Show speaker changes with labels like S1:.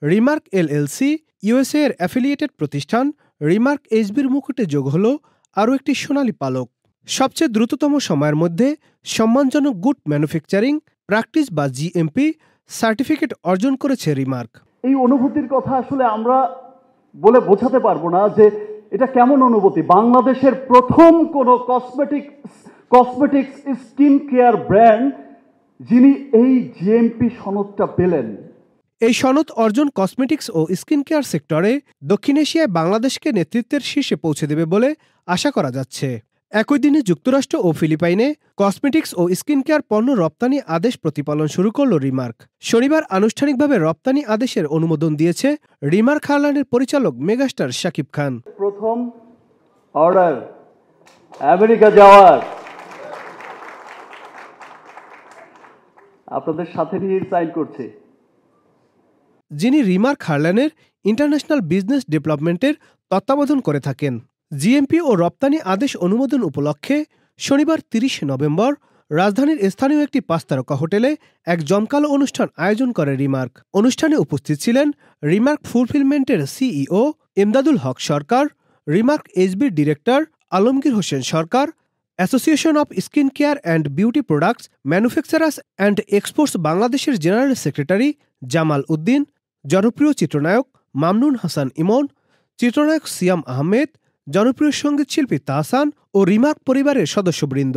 S1: Remark LLC USA এর affiliated প্রতিষ্ঠান remark এইচবির মুকুটে যোগ হল আরও একটি সোনালী পালক। সবচেয়ে দ্রুততম সময়ের মধ্যে সম্মানজনক গুড ম্যানুফ্যাকচারিং প্র্যাকটিস বা জিএমপি সার্টিফিকেট অর্জন করেছে রিমার্ক।
S2: এই অনুভূতির কথা আসলে আমরা বলে বোঝাতে পারবো না যে এটা কেমন অনুভূতি। বাংলাদেশের প্রথম কোনো কসমেটিক্স স্কিন কেয়ার ব্র্যান্ড যিনি এই জিএমপি সনদটা পেলেন।
S1: এই সনদ অর্জন কসমেটিক্স ও স্কিন কেয়ার সেক্টরে দক্ষিণ এশিয়ায় বাংলাদেশকে নেতৃত্বের শীর্ষে পৌঁছে দেবে বলে আশা করা যাচ্ছে। একই দিনে যুক্তরাষ্ট্র ও ফিলিপাইনে কসমেটিক্স ও স্কিন কেয়ার পণ্য রপ্তানি আদেশ প্রতিপালন শুরু করল রিমার্ক। শনিবার আনুষ্ঠানিকভাবে রপ্তানি আদেশের অনুমোদন দিয়েছে রিমার্ক হারল্যান্ডের পরিচালক মেগাস্টার শাকিব খান।
S2: প্রথম অর্ডার আমেরিকা যাওয়ার আপনাদের সাথে নিয়ে সাইন করছে,
S1: যিনি রিমার্ক হারল্যান্ডের ইন্টারন্যাশনাল বিজনেস ডেভেলপমেন্টের তত্ত্বাবধান করে থাকেন। জিএমপি ও রপ্তানি আদেশ অনুমোদন উপলক্ষে শনিবার ৩০ নভেম্বর রাজধানীর স্থানীয় একটি ৫ তারকা হোটেলে এক জমকালো অনুষ্ঠান আয়োজন করে রিমার্ক। অনুষ্ঠানে উপস্থিত ছিলেন রিমার্ক ফুলফিলমেন্টের সিইও ইমদাদুল হক সরকার, রিমার্ক এইচবির director Alamgir Hossain Sarkar, association of skin care and beauty products manufacturers and exports বাংলাদেশের জেনারেল সেক্রেটারি জামাল উদ্দিন, জনপ্রিয় চিত্রনায়ক মামনুন হাসান ইমন, চিত্রনায়ক সিয়াম আহমেদ, জনপ্রিয় সঙ্গীত শিল্পী তাহসান ও রিমার্ক পরিবারের সদস্যবৃন্দ।